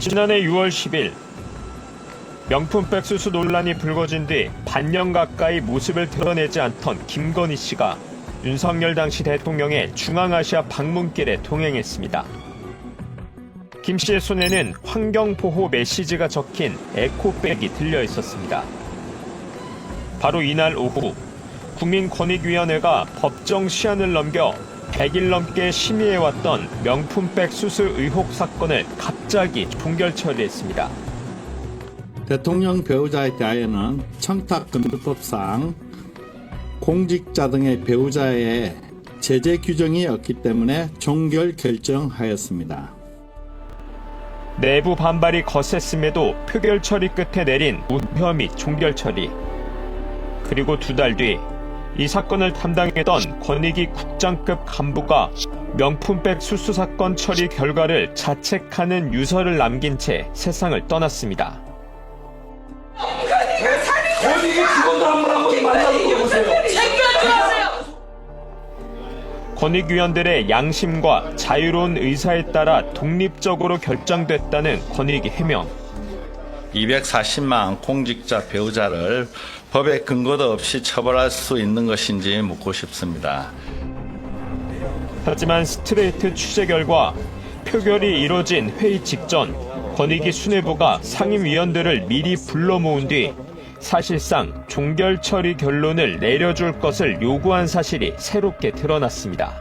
지난해 6월 10일 명품백 수수 논란이 불거진 뒤 반년 가까이 모습을 드러내지 않던 김건희 씨가 윤석열 당시 대통령의 중앙아시아 방문길에 동행했습니다. 김 씨의 손에는 환경보호 메시지가 적힌 에코백이 들려 있었습니다. 바로 이날 오후 국민권익위원회가 법정 시한을 넘겨 100일 넘게 심의해왔던 명품백 수수 의혹 사건을 갑자기 종결 처리했습니다. 대통령 배우자에 대하여는 청탁금지법상 공직자 등의 배우자의 제재 규정이 없기 때문에 종결 결정하였습니다. 내부 반발이 거셌음에도 표결 처리 끝에 내린 무혐의 종결 처리. 그리고 2달 뒤 이 사건을 담당했던 권익위 국장급 간부가 명품백 수수 사건 처리 결과를 자책하는 유서를 남긴 채 세상을 떠났습니다. 권익위 직원들 한번 만나보고 보세요. 권익위원들의 양심과 자유로운 의사에 따라 독립적으로 결정됐다는 권익위 해명. 240만 공직자 배우자를 법의 근거도 없이 처벌할 수 있는 것인지 묻고 싶습니다. 하지만 스트레이트 취재 결과 표결이 이뤄진 회의 직전 권익위 수뇌부가 상임위원들을 미리 불러 모은 뒤 사실상 종결 처리 결론을 내려줄 것을 요구한 사실이 새롭게 드러났습니다.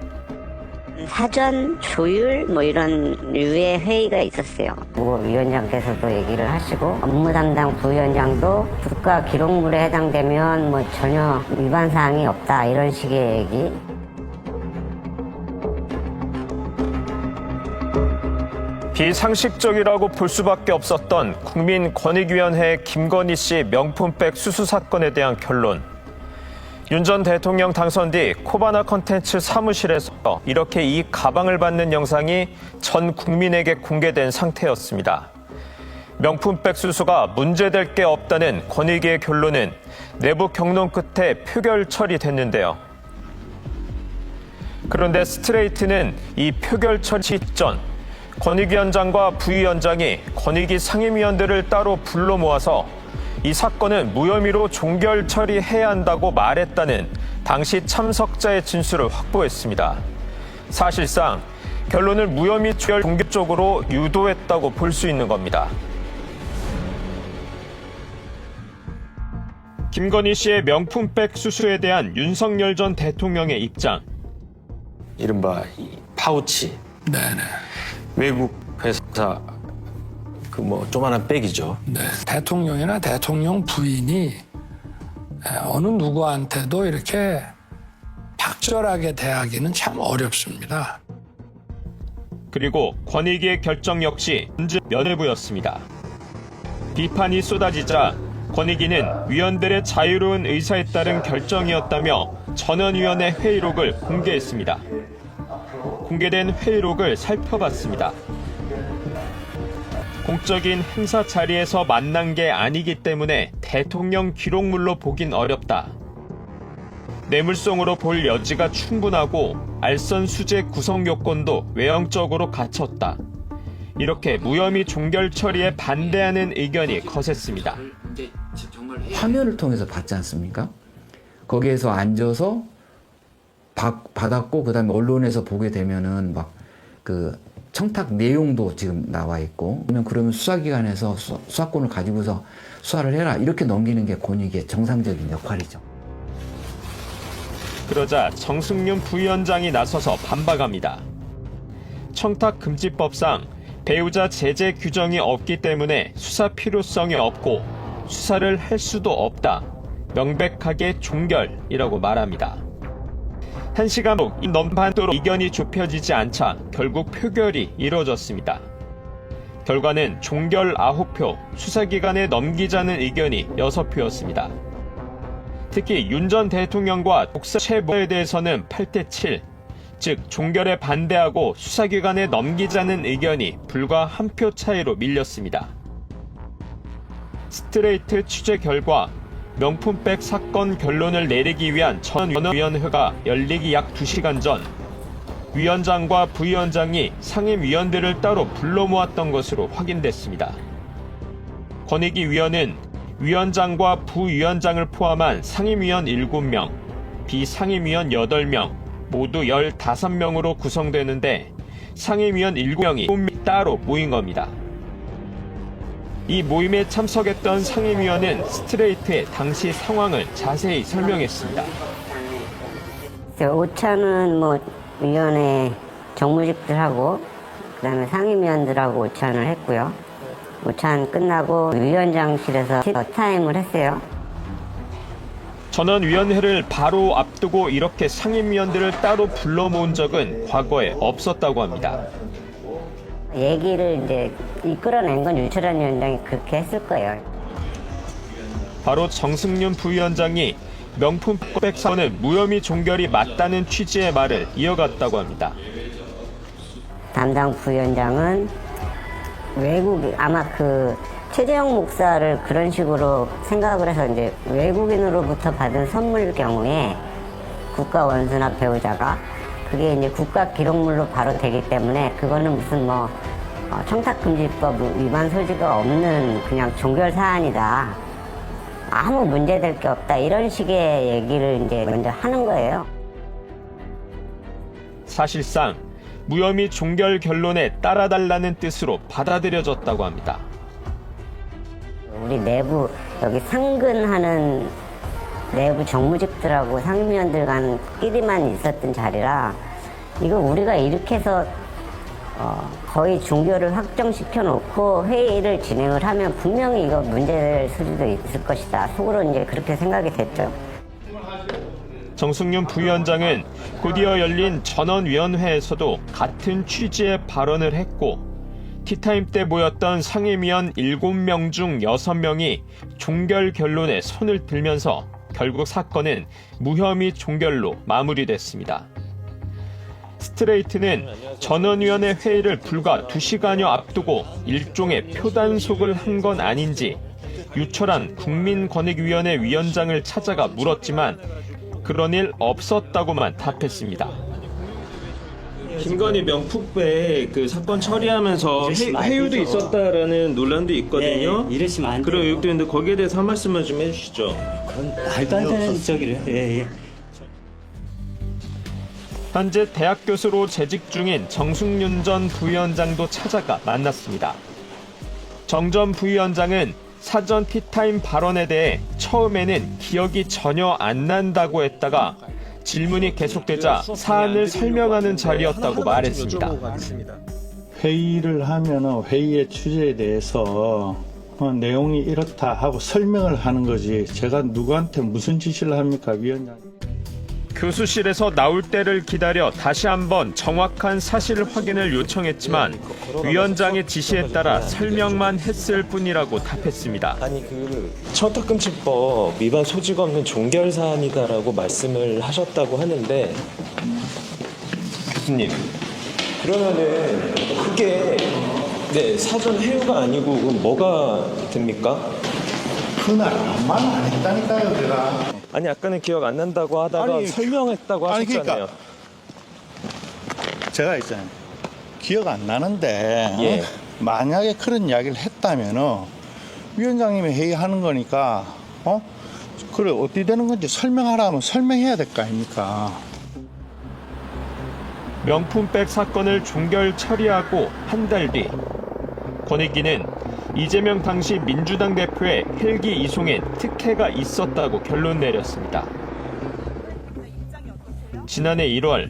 사전 조율 이런 류의 회의가 있었어요. 위원장께서도 얘기를 하시고 업무 담당 부위원장도 국가기록물에 해당되면 전혀 위반 사항이 없다 이런 식의 얘기. 비상식적이라고 볼 수밖에 없었던 국민권익위원회 김건희 씨 명품백 수수 사건에 대한 결론. 윤 전 대통령 당선 뒤 코바나 컨텐츠 사무실에서 이렇게 이 가방을 받는 영상이 전 국민에게 공개된 상태였습니다. 명품백 수수가 문제될 게 없다는 권익위의 결론은 내부 경론 끝에 표결 처리됐는데요. 그런데 스트레이트는 이 표결 처리 직전 권익위원장과 부위원장이 권익위 상임위원들을 따로 불러 모아서 이 사건은 무혐의로 종결 처리해야 한다고 말했다는 당시 참석자의 진술을 확보했습니다. 사실상 결론을 무혐의 종결 쪽으로 유도했다고 볼 수 있는 겁니다. 김건희 씨의 명품백 수수에 대한 윤석열 전 대통령의 입장. 이른바 이 파우치. 네네. 외국 회사 조만한 백이죠. 네. 대통령이나 대통령 부인이 어느 누구한테도 이렇게 박절하게 대하기는 참 어렵습니다. 그리고 권익위의 결정 역시 면회부였습니다. 비판이 쏟아지자 권익위는 위원들의 자유로운 의사에 따른 결정이었다며 전원위원회 회의록을 공개했습니다. 공개된 회의록을 살펴봤습니다. 공적인 행사 자리에서 만난 게 아니기 때문에 대통령 기록물로 보긴 어렵다. 뇌물성으로 볼 여지가 충분하고 알선 수재 구성 요건도 외형적으로 갖췄다. 이렇게 무혐의 종결 처리에 반대하는 의견이 거셌습니다. 화면을 통해서 봤지 않습니까? 거기에서 앉아서 받았고 그다음에 언론에서 보게 되면은 청탁 내용도 지금 나와 있고 그러면 수사기관에서 수사권을 가지고서 수사를 해라 이렇게 넘기는 게 권익위의 정상적인 역할이죠. 그러자 정승윤 부위원장이 나서서 반박합니다. 청탁금지법상 배우자 제재 규정이 없기 때문에 수사 필요성이 없고 수사를 할 수도 없다. 명백하게 종결이라고 말합니다. 1시간 넘반도록 의견이 좁혀지지 않자 결국 표결이 이뤄졌습니다. 결과는 종결 9표, 수사기관에 넘기자는 의견이 6표였습니다. 특히 윤 전 대통령과 독사 최고에 대해서는 8대7, 즉 종결에 반대하고 수사기관에 넘기자는 의견이 불과 1표 차이로 밀렸습니다. 스트레이트 취재 결과 명품백 사건 결론을 내리기 위한 전원위원회가 열리기 약 2시간 전 위원장과 부위원장이 상임위원들을 따로 불러 모았던 것으로 확인됐습니다. 권익위 위원은 위원장과 부위원장을 포함한 상임위원 7명, 비상임위원 8명, 모두 15명으로 구성되는데 상임위원 7명이 따로 모인 겁니다. 이 모임에 참석했던 상임위원은 스트레이트의 당시 상황을 자세히 설명했습니다. 오찬은 뭐 위원회 정무직들하고 그다음에 상임위원들하고 오찬을 했고요. 오찬 끝나고 위원장실에서 타임을 했어요. 전원위원회를 바로 앞두고 이렇게 상임위원들을 따로 불러 모은 적은 과거에 없었다고 합니다. 얘기를 이제 이끌어낸 건 유철한 위원장이 그렇게 했을 거예요. 바로 정승윤 부위원장이 명품백 사건은 무혐의 종결이 맞다는 취지의 말을 이어갔다고 합니다. 담당 부위원장은 아마 그 최재형 목사를 그런 식으로 생각을 해서 이제 외국인으로부터 받은 선물일 경우에 국가 원수나 배우자가 그게 이제 국가 기록물로 바로 되기 때문에 그거는 무슨 뭐 청탁금지법 위반 소지가 없는 그냥 종결 사안이다. 아무 문제될 게 없다. 이런 식의 얘기를 이제 먼저 하는 거예요. 사실상 무혐의 종결 결론에 따라달라는 뜻으로 받아들여졌다고 합니다. 우리 내부 여기 상근하는 내부 정무직들하고 상임위원들간끼리만 있었던 자리라 이거 우리가 이렇게 해서 거의 종결을 확정시켜 놓고 회의를 진행을 하면 분명히 이거 문제될 소지도 있을 것이다. 속으로 이제 그렇게 생각이 됐죠. 정승윤 부위원장은 곧이어 열린 전원위원회에서도 같은 취지의 발언을 했고 티타임 때 모였던 상임위원 7명 중 6명이 종결 결론에 손을 들면서 결국 사건은 무혐의 종결로 마무리됐습니다. 스트레이트는 전원위원회 회의를 불과 2시간여 앞두고 일종의 표단속을 한 건 아닌지 유철한 국민권익위원회 위원장을 찾아가 물었지만 그런 일 없었다고만 답했습니다. 김건희 명품백 그 사건 처리하면서 회유도 있었다라는 논란도 있거든요. 예, 이러시면 안 돼요. 그런 의혹도 있는데 거기에 대해서 한 말씀만 좀 해주시죠. 그건 말도 안 되는 저기를. 예. 현재 대학 교수로 재직 중인 정승윤 전 부위원장도 찾아가 만났습니다. 정 전 부위원장은 사전 티타임 발언에 대해 처음에는 기억이 전혀 안 난다고 했다가 질문이 계속되자 사안을 설명하는 자리였다고 말했습니다. 회의를 하면 회의의 취지에 대해서 내용이 이렇다 하고 설명을 하는 거지 제가 누구한테 무슨 지시를 합니까, 위원장? 교수실에서 나올 때를 기다려 다시 한번 정확한 사실 확인을 요청했지만 위원장의 지시에 따라 설명만 했을 뿐이라고 답했습니다. 아니 그 청탁금지법 위반 소지가 없는 종결 사안이다라고 말씀을 하셨다고 하는데 교수님 그러면은 그게 사전 회유가 아니고 그럼 뭐가 됩니까? 그날 아무 말 안 했다니까요, 제가. 아니 아까는 기억 안 난다고 하다가 설명했다고 하셨잖아요. 그러니까 제가 있잖아요. 기억 안 나는데 만약에 그런 이야기를 했다면은 위원장님이 회의하는 거니까 그래 어떻게 되는 건지 설명하라 하면 설명해야 될 거 아닙니까? 명품백 사건을 종결 처리하고 한 달 뒤 권익위는 이재명 당시 민주당 대표의 헬기 이송엔 특혜가 있었다고 결론 내렸습니다. 지난해 1월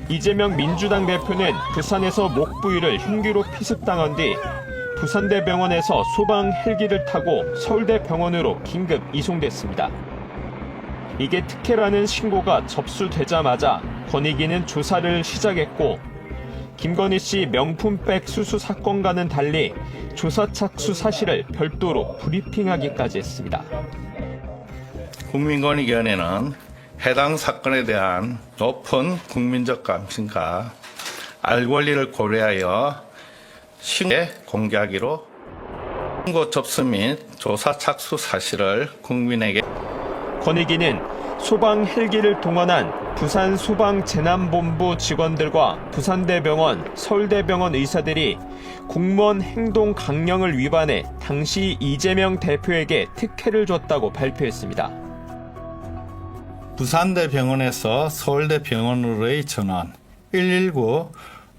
이재명 민주당 대표는 부산에서 목 부위를 흉기로 피습당한 뒤 부산대병원에서 소방 헬기를 타고 서울대병원으로 긴급 이송됐습니다. 이게 특혜라는 신고가 접수되자마자 권익위는 조사를 시작했고 김건희 씨 명품백 수수 사건과는 달리 조사 착수 사실을 별도로 브리핑하기까지 했습니다. 국민권익위원회는 해당 사건에 대한 높은 국민적 관심과 알 권리를 고려하여 신고에 공개하기로 신고 접수 및 조사 착수 사실을 국민에게 권익위는 소방 헬기를 동원한 부산 소방재난본부 직원들과 부산대병원, 서울대병원 의사들이 공무원 행동 강령을 위반해 당시 이재명 대표에게 특혜를 줬다고 발표했습니다. 부산대병원에서 서울대병원으로의 전원, 119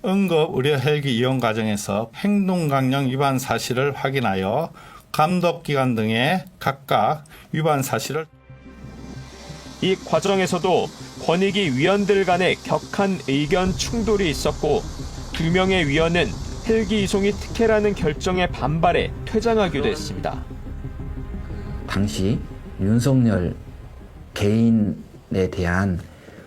응급 의료 헬기 이용 과정에서 행동강령 위반 사실을 확인하여 감독기관 등에 각각 위반 사실을. 이 과정에서도 권익위 위원들 간의 격한 의견 충돌이 있었고 2명의 위원은 헬기 이송이 특혜라는 결정에 반발해 퇴장하기도 했습니다. 당시 윤석열 개인에 대한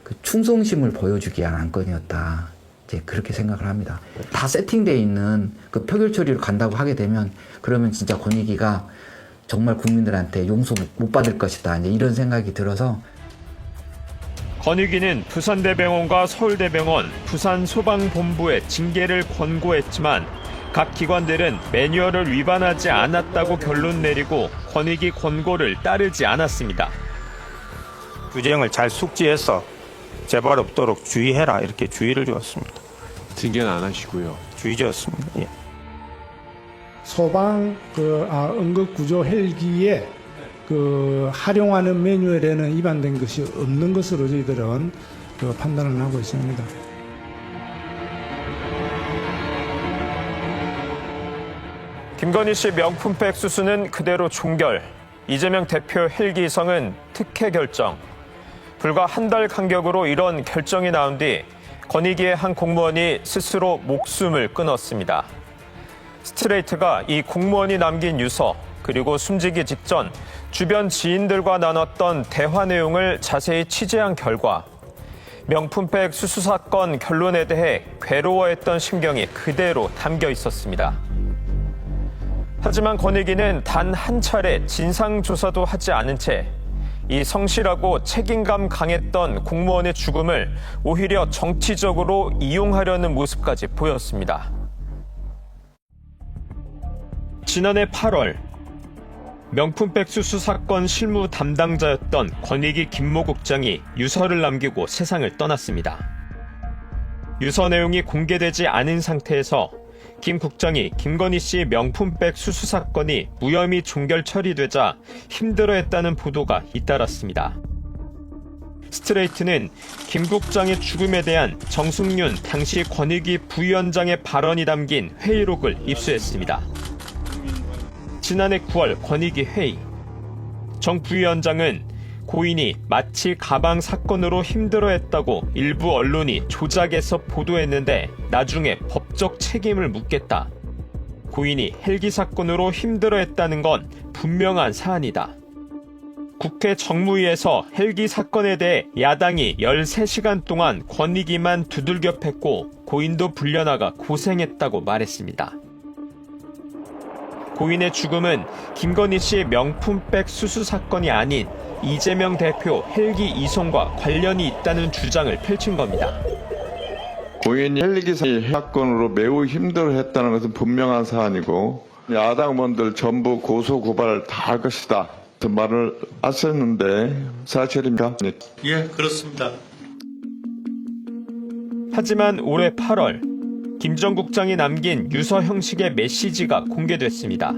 그 충성심을 보여주기 위한 안건이었다. 이제 그렇게 생각을 합니다. 다 세팅되어 있는 그 표결 처리로 간다고 하게 되면 그러면 진짜 권익위가 정말 국민들한테 용서 못 받을 것이다. 이제 이런 생각이 들어서 권익위는 부산대병원과 서울대병원, 부산소방본부에 징계를 권고했지만 각 기관들은 매뉴얼을 위반하지 않았다고 결론 내리고 권익위 권고를 따르지 않았습니다. 규정을 잘 숙지해서 재발 없도록 주의해라 이렇게 주의를 주었습니다. 징계는 안 하시고요. 주의 주었습니다. 예. 소방 응급구조 헬기에 활용하는 매뉴얼에는 위반된 것이 없는 것으로 저희들은 판단을 하고 있습니다. 김건희 씨 명품백 수수는 그대로 종결, 이재명 대표 헬기 이송은 특혜 결정. 불과 한 달 간격으로 이런 결정이 나온 뒤 권익위의 한 공무원이 스스로 목숨을 끊었습니다. 스트레이트가 이 공무원이 남긴 유서 그리고 숨지기 직전 주변 지인들과 나눴던 대화 내용을 자세히 취재한 결과 명품백 수수 사건 결론에 대해 괴로워했던 심경이 그대로 담겨 있었습니다. 하지만 권익위는 단 한 차례 진상조사도 하지 않은 채 이 성실하고 책임감 강했던 공무원의 죽음을 오히려 정치적으로 이용하려는 모습까지 보였습니다. 지난해 8월 명품백 수수 사건 실무 담당자였던 권익위 김모 국장이 유서를 남기고 세상을 떠났습니다. 유서 내용이 공개되지 않은 상태에서 김 국장이 김건희 씨 명품백 수수 사건이 무혐의 종결 처리되자 힘들어했다는 보도가 잇따랐습니다. 스트레이트는 김 국장의 죽음에 대한 정승윤 당시 권익위 부위원장의 발언이 담긴 회의록을 입수했습니다. 지난해 9월 권익위 회의. 정 부위원장은 고인이 마치 가방 사건으로 힘들어했다고 일부 언론이 조작해서 보도했는데 나중에 법적 책임을 묻겠다. 고인이 헬기 사건으로 힘들어했다는 건 분명한 사안이다. 국회 정무위에서 헬기 사건에 대해 야당이 13시간 동안 권익위만 두들겨 팼고 고인도 불려나가 고생했다고 말했습니다. 고인의 죽음은 김건희 씨 명품백 수수 사건이 아닌 이재명 대표 헬기 이송과 관련이 있다는 주장을 펼친 겁니다. 고인이 헬기 사건으로 매우 힘들어했다는 것은 분명한 사안이고 야당 의원들 전부 고소 고발 다 할 것이다. 그 말을 하셨는데 사실입니까? 예, 그렇습니다. 하지만 올해 8월 김 전 국장이 남긴 유서 형식의 메시지가 공개됐습니다.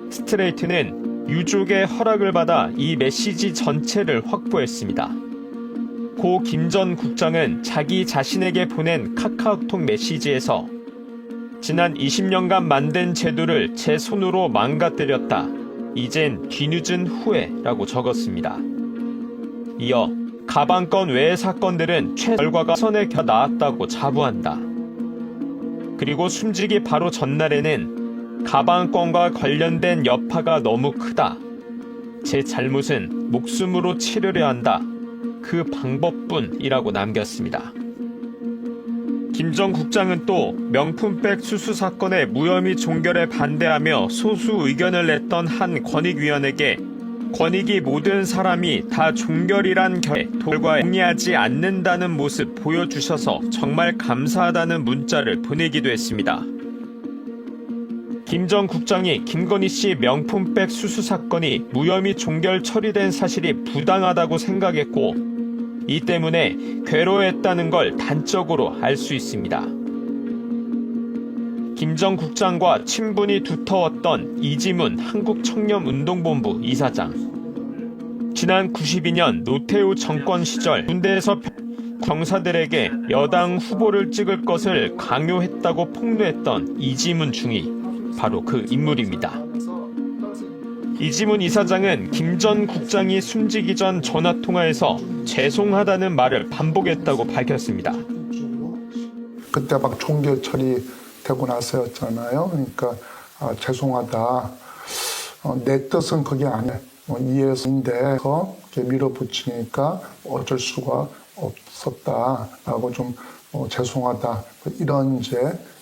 스트레이트는 유족의 허락을 받아 이 메시지 전체를 확보했습니다. 고 김 전 국장은 자기 자신에게 보낸 카카오톡 메시지에서 지난 20년간 만든 제도를 제 손으로 망가뜨렸다. 이젠 뒤늦은 후회라고 적었습니다. 이어 가방건 외의 사건들은 결과가 선에 겨 나왔다고 자부한다. 그리고 숨지기 바로 전날에는 가방건과 관련된 여파가 너무 크다. 제 잘못은 목숨으로 치르려 한다. 그 방법뿐이라고 남겼습니다. 김 전 국장은 또 명품백 수수 사건의 무혐의 종결에 반대하며 소수 의견을 냈던 한 권익위원에게 권익위 모든 사람이 다 종결이란 결과에 동의하지 않는다는 모습 보여주셔서 정말 감사하다는 문자를 보내기도 했습니다. 김 전 국장이 김건희 씨 명품백 수수 사건이 무혐의 종결 처리된 사실이 부당하다고 생각했고 이 때문에 괴로워했다는 걸 단적으로 알 수 있습니다. 김 전 국장과 친분이 두터웠던 이지문 한국청렴운동본부 이사장. 지난 92년 노태우 정권 시절 군대에서 병사들에게 여당 후보를 찍을 것을 강요했다고 폭로했던 이지문 중위. 바로 그 인물입니다. 이지문 이사장은 김 전 국장이 숨지기 전 전화통화에서 죄송하다는 말을 반복했다고 밝혔습니다. 그때 막 종결 처리되고 나서였잖아요. 그러니까 죄송하다. 내 뜻은 그게 아니야. 이해해서인데 밀어붙이니까 어쩔 수가 없었다라고 좀 죄송하다. 이런 이제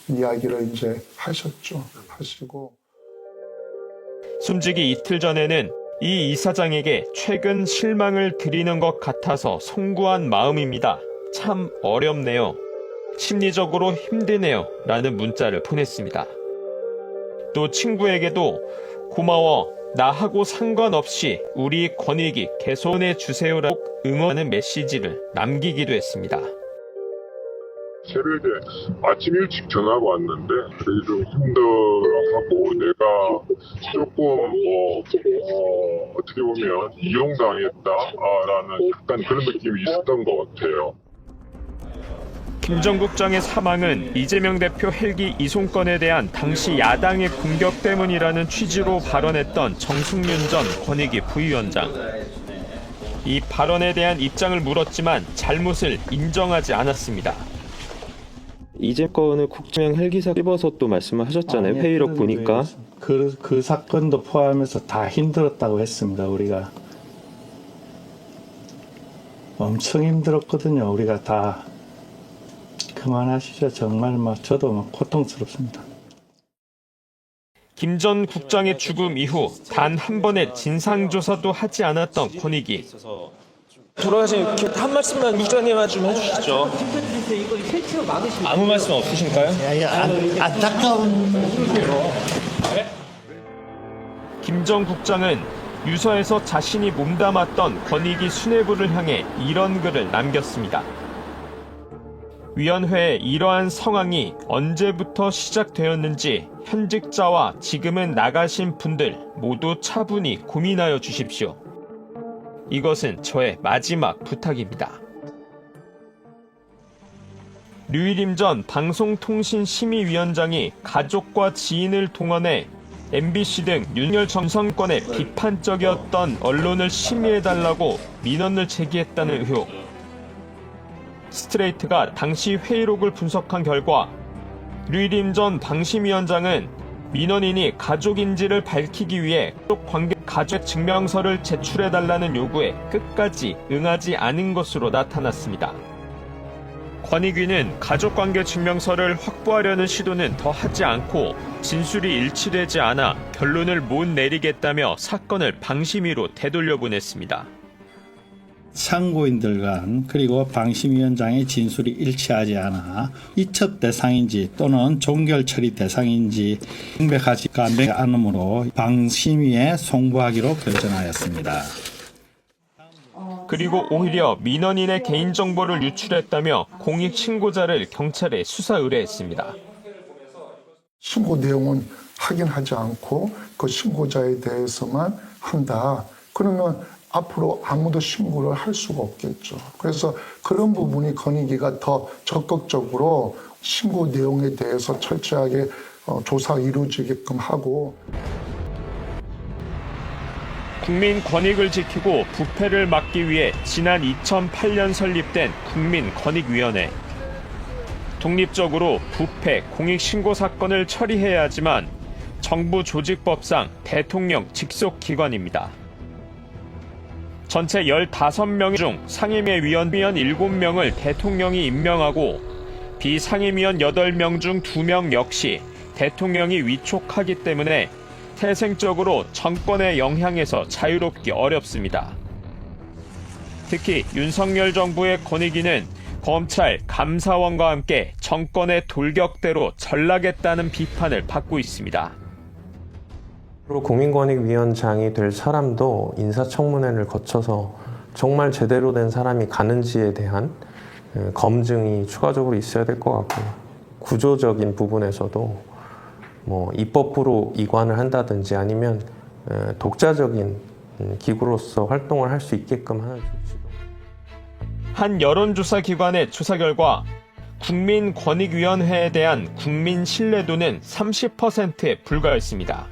이야기를 이제 하시고. 숨지기 이틀 전에는 이 이사장에게 최근 실망을 드리는 것 같아서 송구한 마음입니다. 참 어렵네요. 심리적으로 힘드네요. 라는 문자를 보냈습니다. 또 친구에게도 고마워. 나하고 상관없이 우리 권익위 개선해 주세요라고 응원하는 메시지를 남기기도 했습니다. 새벽에 아침 일찍 전화가 왔는데 되게 좀 힘들어하고 내가 조금 어떻게 보면 이용당했다라는 약간 그런 느낌이 있었던 것 같아요. 김 전 국장의 사망은 이재명 대표 헬기 이송건에 대한 당시 야당의 공격 때문이라는 취지로 발언했던 정승윤 전 권익위 부위원장. 이 발언에 대한 입장을 물었지만 잘못을 인정하지 않았습니다. 이제 건을 국정 헬기사 씹어서 또 말씀을 하셨잖아요. 회의록 보니까. 그 사건도 포함해서 다 힘들었다고 했습니다. 우리가 엄청 힘들었거든요. 우리가 다. 그만하시죠. 정말 저도 고통스럽습니다. 김 전 국장의 죽음 이후 단 한 번의 진상조사도 하지 않았던 권익위. 돌아가신 한 말씀만 국장님 좀 해주시죠. 아무 말씀 없으신가요? 안타까운. 김 전 국장은 유서에서 자신이 몸담았던 권익위 수뇌부를 향해 이런 글을 남겼습니다. 위원회에 이러한 상황이 언제부터 시작되었는지 현직자와 지금은 나가신 분들 모두 차분히 고민하여 주십시오. 이것은 저의 마지막 부탁입니다. 류일임 전 방송통신심의위원장이 가족과 지인을 동원해 MBC 등 윤석열 정권에 비판적이었던 언론을 심의해달라고 민원을 제기했다는 의혹. 스트레이트가 당시 회의록을 분석한 결과 류일임 전 방심위원장은 민원인이 가족인지를 밝히기 위해 가족 증명서를 제출해달라는 요구에 끝까지 응하지 않은 것으로 나타났습니다. 권익위는 가족관계 증명서를 확보하려는 시도는 더 하지 않고 진술이 일치되지 않아 결론을 못 내리겠다며 사건을 방심위로 되돌려보냈습니다. 참고인들 간 그리고 방심위원장의 진술이 일치하지 않아 이첩 대상인지 또는 종결 처리 대상인지 명백하지가 않으므로 방심위에 송부하기로 결정하였습니다. 그리고 오히려 민원인의 개인정보를 유출했다며 공익신고자를 경찰에 수사 의뢰했습니다. 신고 내용은 확인하지 않고 그 신고자에 대해서만 한다. 그러면 앞으로 아무도 신고를 할 수가 없겠죠. 그래서 그런 부분이 권익위가 더 적극적으로 신고 내용에 대해서 철저하게 조사가 이루어지게끔 하고. 국민 권익을 지키고 부패를 막기 위해 지난 2008년 설립된 국민권익위원회. 독립적으로 부패, 공익신고 사건을 처리해야 하지만 정부 조직법상 대통령 직속 기관입니다. 전체 15명 중 상임위 위원 7명을 대통령이 임명하고 비상임위원 8명 중 2명 역시 대통령이 위촉하기 때문에 태생적으로 정권의 영향에서 자유롭기 어렵습니다. 특히 윤석열 정부의 권익위는 검찰, 감사원과 함께 정권의 돌격대로 전락했다는 비판을 받고 있습니다. 국민권익위원장이 될 사람도 인사청문회를 거쳐서 정말 제대로 된 사람이 가는지에 대한 검증이 추가적으로 있어야 될 것 같고요. 구조적인 부분에서도 뭐 입법부로 이관을 한다든지 아니면 독자적인 기구로서 활동을 할 수 있게끔 하는 조치도. 한 여론조사 기관의 조사 결과 국민권익위원회에 대한 국민 신뢰도는 30%에 불과했습니다.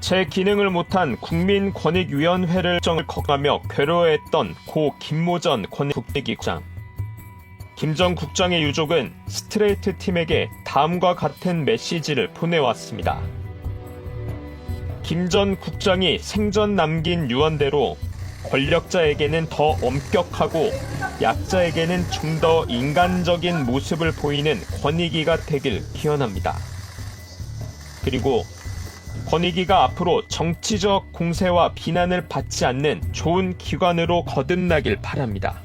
제 기능을 못한 국민권익위원회를 정을 거가며 괴로워했던 고 김모 전 권익국장. 김 전 국장의 유족은 스트레이트 팀에게 다음과 같은 메시지를 보내왔습니다. 김 전 국장이 생전 남긴 유언대로 권력자에게는 더 엄격하고 약자에게는 좀 더 인간적인 모습을 보이는 권익위가 되길 기원합니다. 그리고 권익위가 앞으로 정치적 공세와 비난을 받지 않는 좋은 기관으로 거듭나길 바랍니다.